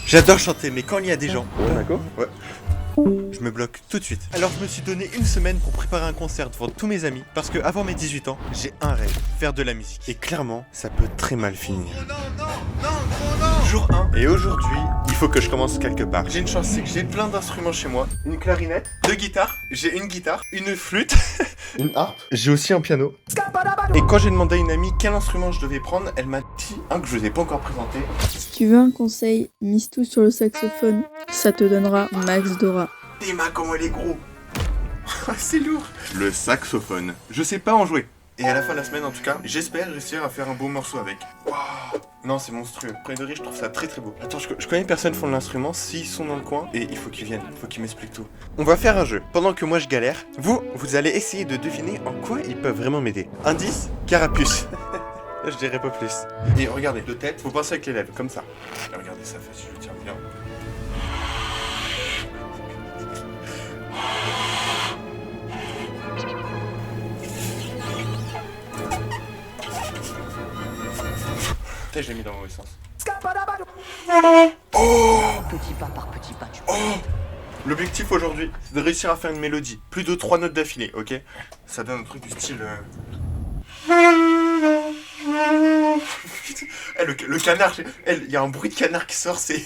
J'adore chanter, mais quand il y a des gens... Ouais, d'accord. Ouais. Je me bloque tout de suite. Alors je me suis donné une semaine pour préparer un concert devant tous mes amis, parce que avant mes 18 ans, j'ai un rêve, faire de la musique. Et clairement, ça peut très mal finir. Jour 1, et aujourd'hui, il faut que je commence quelque part. J'ai une chance, c'est que j'ai plein d'instruments chez moi. Une clarinette, deux guitares, j'ai une guitare, une flûte, une harpe, j'ai aussi un piano. Et quand j'ai demandé à une amie quel instrument je devais prendre, elle m'a dit un que je vous ai pas encore présenté. Si tu veux un conseil, mise tout sur le saxophone. Ça te donnera max d'aura. Théma comment elle est gros. C'est lourd. Le saxophone. Je sais pas en jouer. Et à la fin de la semaine en tout cas, j'espère réussir à faire un beau morceau avec. Waouh. Non, c'est monstrueux. Premier degré, je trouve ça très très beau. Attends, je connais personne qui font de l'instrument. S'ils sont dans le coin, et il faut qu'ils viennent, il faut qu'ils m'expliquent tout. On va faire un jeu. Pendant que moi je galère, vous allez essayer de deviner en quoi ils peuvent vraiment m'aider. Indice, carapuce. Je dirais pas plus. Et regardez, de tête, faut penser avec les lèvres, comme ça. Et regardez ça fait si je tiens bien. Putain, je l'ai mis dans le mauvais sens. Oh, Petit pas par petit pas, tu oh. L'objectif aujourd'hui, c'est de réussir à faire une mélodie. Plus de 3 notes d'affilée, ok? Ça donne un truc du style... le canard, il y a un bruit de canard qui sort, c'est...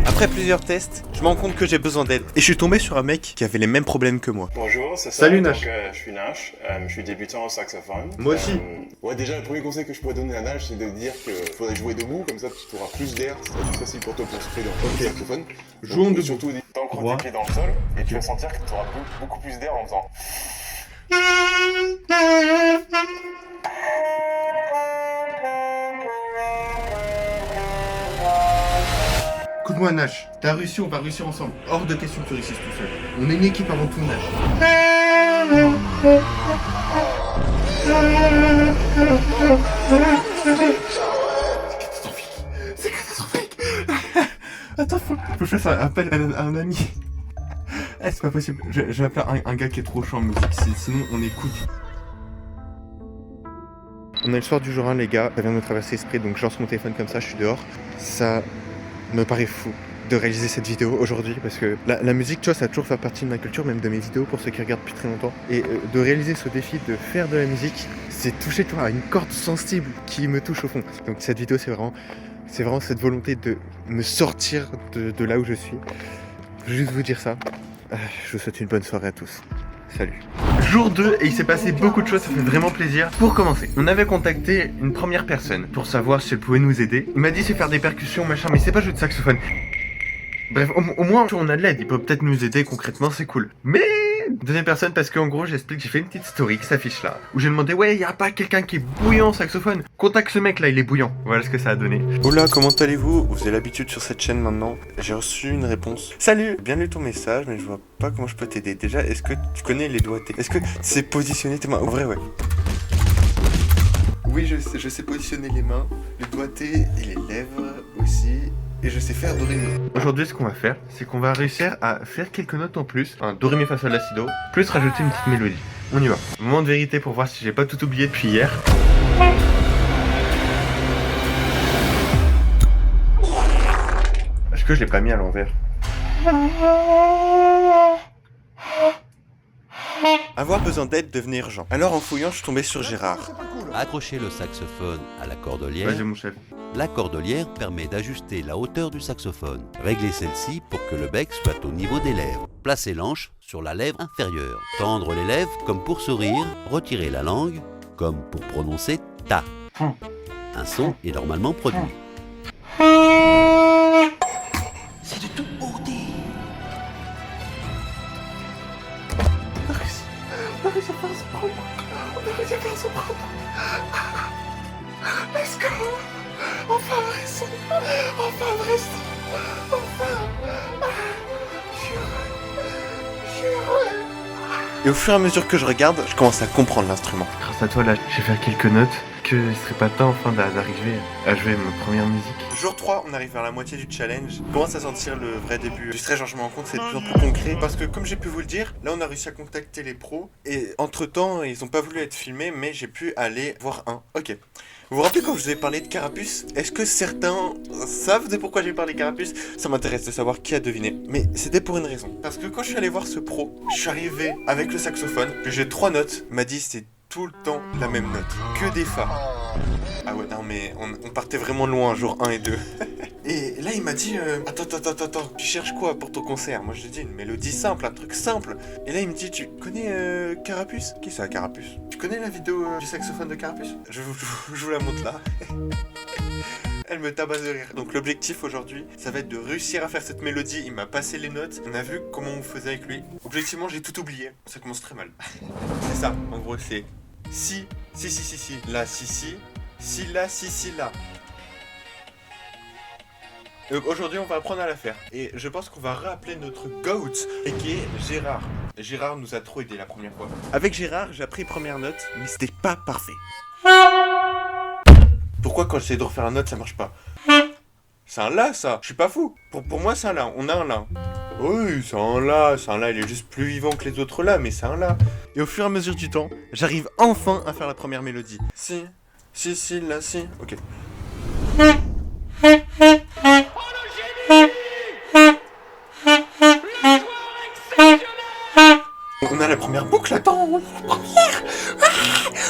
Après plusieurs tests, je me rends compte que j'ai besoin d'aide. Et je suis tombé sur un mec qui avait les mêmes problèmes que moi. Bonjour, c'est ça. Salut, Nash. Donc, je suis Nash, je suis débutant au saxophone. Moi aussi. Ouais, déjà, le premier conseil que je pourrais donner à Nash, c'est de dire qu'il faudrait jouer debout, comme ça tu auras plus d'air, ça va être plus facile pour toi pour souffler dans le saxophone. Jouons debout. Surtout, t'ancres tes pieds dans le sol, et tu vas sentir que tu auras beaucoup plus d'air en faisant... Écoute-moi Nash, t'as réussi, on va réussir ensemble. Hors de question que tu réussisses tout seul. On est une équipe avant tout, Nash. C'est catastrophique. Attends, faut que je fasse un appel à un ami. Eh, c'est pas possible. Je vais appeler un gars qui est trop chaud en musique, sinon on écoute. On est le soir du jour 1, les gars. Ça vient de me traverser l'esprit, donc je lance mon téléphone comme ça, je suis dehors. Ça me paraît fou de réaliser cette vidéo aujourd'hui parce que la musique, tu vois, ça a toujours fait partie de ma culture, même de mes vidéos pour ceux qui regardent depuis très longtemps. Et de réaliser ce défi de faire de la musique, c'est toucher, tu vois, à une corde sensible qui me touche au fond. Donc cette vidéo, c'est vraiment cette volonté de me sortir de là où je suis. Je veux juste vous dire ça. Je vous souhaite une bonne soirée à tous. Salut. Jour 2 et il s'est passé beaucoup de choses, ça fait vraiment plaisir. Pour commencer, on avait contacté une première personne pour savoir si elle pouvait nous aider. Il m'a dit c'est faire des percussions, machin, mais c'est pas jouer de saxophone. Bref, au moins on a de l'aide, il peut peut-être nous aider concrètement, c'est cool. Mais deuxième personne parce qu'en gros j'explique, j'ai fait une petite story qui s'affiche là, où j'ai demandé ouais, y a pas quelqu'un qui est bouillant en saxophone? Contacte ce mec là, il est bouillant. Voilà ce que ça a donné. Hola, comment allez-vous? Vous avez l'habitude sur cette chaîne maintenant. J'ai reçu une réponse. Salut, bien lu ton message, mais je vois pas comment je peux t'aider. Déjà, est-ce que tu connais les doigtés? Est-ce que tu sais positionner tes mains? En vrai, ouais. Oui, je sais positionner les mains, le doigté et les lèvres aussi. Et je sais faire do ré mi. Aujourd'hui, ce qu'on va faire, c'est qu'on va réussir à faire quelques notes en plus, un do ré mi fa sol la si do, plus rajouter une petite mélodie. On y va. Moment de vérité pour voir si j'ai pas tout oublié depuis hier. Est-ce que je l'ai pas mis à l'envers? Avoir besoin d'aide devenait urgent. Alors en fouillant, je suis tombé sur Gérard. Accrochez le saxophone à la cordelière. Vas-y mon chef. La cordelière permet d'ajuster la hauteur du saxophone. Réglez celle-ci pour que le bec soit au niveau des lèvres. Placez l'anche sur la lèvre inférieure. Tendre les lèvres comme pour sourire. Retirez la langue comme pour prononcer ta. Un son est normalement produit. C'est de toute beauté. On a réussi à faire un soprano. Let's go. Enfin un vrai son. Enfin un vrai son. Enfin. Je suis heureux. Et au fur et à mesure que je regarde, je commence à comprendre l'instrument. Grâce à toi, là, j'ai fait quelques notes. Que il serait pas temps enfin d'arriver à jouer ma première musique. Jour 3, on arrive vers la moitié du challenge. Je commence à sentir le vrai début du stress, genre je me rends compte c'est de plus en plus concret. Parce que comme j'ai pu vous le dire, là on a réussi à contacter les pros. Et entre temps, ils ont pas voulu être filmés, mais j'ai pu aller voir un. Ok. Vous vous rappelez quand je vous ai parlé de Carapuce? Est-ce que certains savent de pourquoi j'ai parlé de Carapuce? Ça m'intéresse de savoir qui a deviné. Mais c'était pour une raison. Parce que quand je suis allé voir ce pro, je suis arrivé avec le saxophone, que j'ai 3 notes. Il m'a dit c'est tout le temps la même note. Que des fa. Ah ouais, non mais on partait vraiment loin, jour 1 et 2. Et là il m'a dit attends, tu cherches quoi pour ton concert? Moi je lui ai dit une mélodie simple, un truc simple. Et là il me dit tu connais Carapuce? Qui c'est Carapuce? Tu connais la vidéo du saxophone de Carapuce? Je vous la montre là. Elle me tabasse de rire. Donc l'objectif aujourd'hui, ça va être de réussir à faire cette mélodie. Il m'a passé les notes, on a vu comment on faisait avec lui. Objectivement j'ai tout oublié, ça commence très mal. C'est ça, en gros c'est si, là, si, là, si, là. Donc aujourd'hui on va apprendre à la faire. Et je pense qu'on va rappeler notre GOAT, qui est Gérard. Gérard nous a trop aidé la première fois. Avec Gérard, j'ai appris première note, mais c'était pas parfait. Pourquoi quand j'essaie de refaire une note, ça marche pas? C'est un La, ça. Je suis pas fou. Pour moi, c'est un La. On a un La. Oui, c'est un La. Il est juste plus vivant que les autres La, mais c'est un La. Et au fur et à mesure du temps, j'arrive enfin à faire la première mélodie. Si, là, si. Ok. On a la première boucle, attends, on a la première.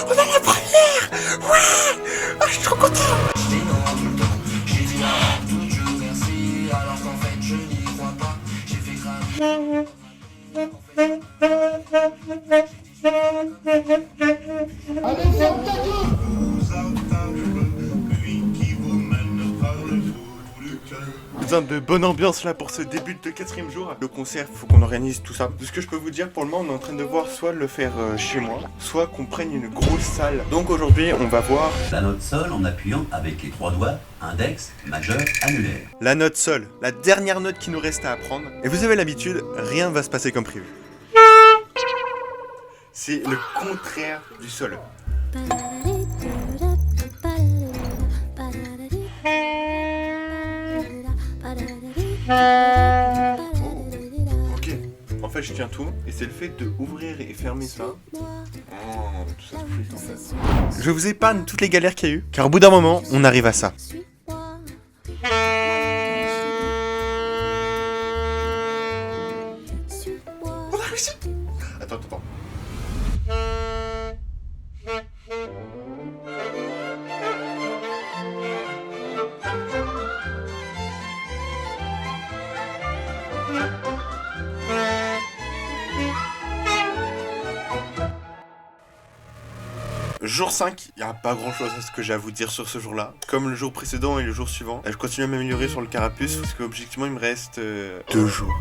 On a la première. Ouais. Ah, je suis trop content. Besoin de bonne ambiance là pour ce début de 4e jour. Le concert, faut qu'on organise tout ça. De ce que je peux vous dire pour le moment, on est en train de voir soit le faire chez moi, soit qu'on prenne une grosse salle. Donc aujourd'hui, on va voir la note sol en appuyant avec les 3 doigts, index, majeur, annulaire. La note sol, la dernière note qui nous reste à apprendre. Et vous avez l'habitude, rien ne va se passer comme prévu. C'est le contraire du sol. Ok, en fait je tiens tout, et c'est le fait de ouvrir et fermer ça. Oh, tout ça se fluide en fait. Je vous épargne toutes les galères qu'il y a eu, car au bout d'un moment, on arrive à ça. On a réussi. Attends. Jour 5, il n'y a pas grand chose à ce que j'ai à vous dire sur ce jour-là. Comme le jour précédent et le jour suivant, je continue à m'améliorer sur le Carapuce parce qu'objectivement il me reste 2 jours.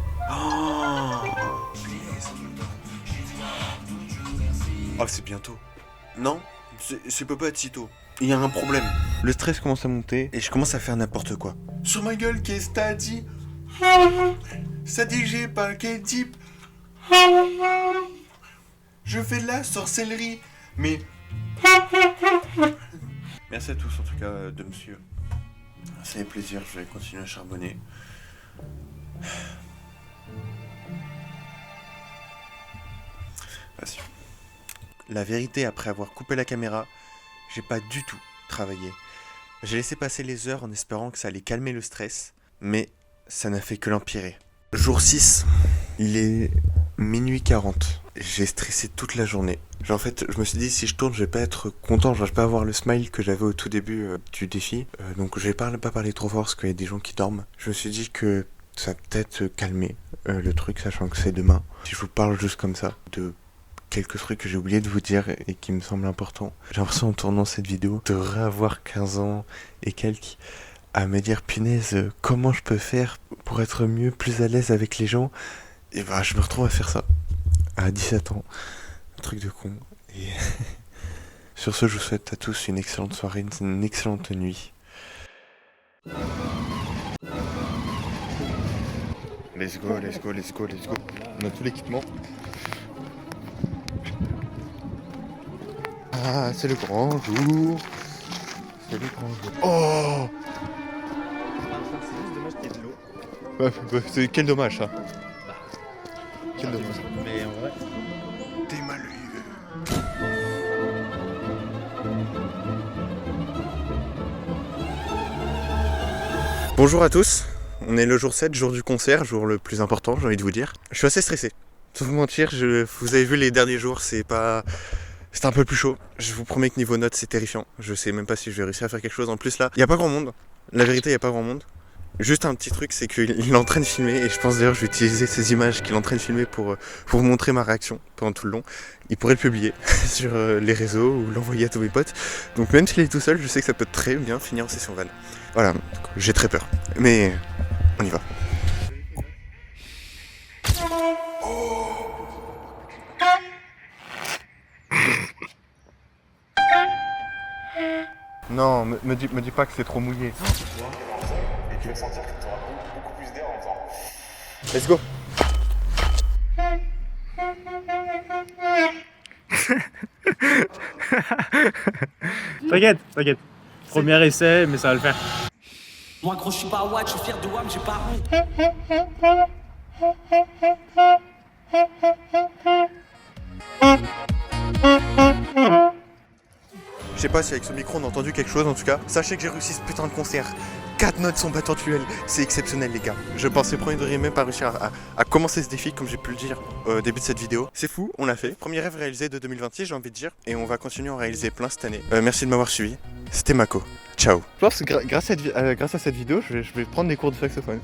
Oh, c'est bientôt. Non, c'est peut pas être si tôt. Il y a un problème. Le stress commence à monter et je commence à faire n'importe quoi. Sur ma gueule, qu'est-ce que t'as dit? Ça dit que j'ai pas quel type. Je fais de la sorcellerie, mais... Merci à tous en tout cas de me suivre. Ça fait plaisir, je vais continuer à charbonner. Vas-y. La vérité, après avoir coupé la caméra, j'ai pas du tout travaillé. J'ai laissé passer les heures en espérant que ça allait calmer le stress, mais ça n'a fait que l'empirer. Jour 6, il est minuit 40. J'ai stressé toute la journée. Genre, en fait, je me suis dit, si je tourne, je vais pas être content. Genre, je vais pas avoir le smile que j'avais au tout début du défi. Donc, je vais pas parler trop fort parce qu'il y a des gens qui dorment. Je me suis dit que ça va peut-être calmer le truc, sachant que c'est demain. Si je vous parle juste comme ça, de quelques trucs que j'ai oublié de vous dire et qui me semblent importants. J'ai l'impression, en tournant cette vidéo, de réavoir 15 ans et quelques, à me dire, punaise, comment je peux faire pour être mieux, plus à l'aise avec les gens. Et bah, je me retrouve à faire ça. À 17 ans. Un truc de con. Et sur ce, je vous souhaite à tous une excellente soirée, une excellente nuit. Let's go. On a tout l'équipement. Ah, c'est le grand jour. Oh! C'est dommage qu'il y ait de l'eau. C'est quel dommage ça. Quel dommage. Mais en vrai. T'es malheureux. Bonjour à tous, on est le jour 7, jour du concert, jour le plus important, j'ai envie de vous dire. Je suis assez stressé, sans vous mentir, vous avez vu les derniers jours, c'était un peu plus chaud. Je vous promets que niveau notes c'est terrifiant, je sais même pas si je vais réussir à faire quelque chose. En plus là, il n'y a pas grand monde, la vérité il n'y a pas grand monde. Juste un petit truc, c'est qu'il est en train de filmer, et je pense d'ailleurs que je vais utiliser ces images qu'il est en train de filmer pour vous montrer ma réaction pendant tout le long. Il pourrait le publier sur les réseaux ou l'envoyer à tous mes potes. Donc même s'il est tout seul, je sais que ça peut très bien finir en session van. Voilà, j'ai très peur, mais on y va. Non, me dis pas que c'est trop mouillé. Et tu vas sentir que tu auras beaucoup plus d'air en faisant. Let's go. T'inquiète. Premier essai, mais ça va le faire. Moi gros je suis pas Watt, je suis fier de WAM, j'ai pas honte. Je sais pas si avec ce micro on a entendu quelque chose, en tout cas, sachez que j'ai réussi ce putain de concert. 4 notes sont battentuelles, c'est exceptionnel les gars. Je pensais premier degré même pas réussir à commencer ce défi comme j'ai pu le dire au début de cette vidéo. C'est fou, on l'a fait. Premier rêve réalisé de 2026 j'ai envie de dire. Et on va continuer à en réaliser plein cette année. Merci de m'avoir suivi. C'était Mako. Ciao. Je pense que grâce à cette vidéo, je vais prendre des cours de saxophone.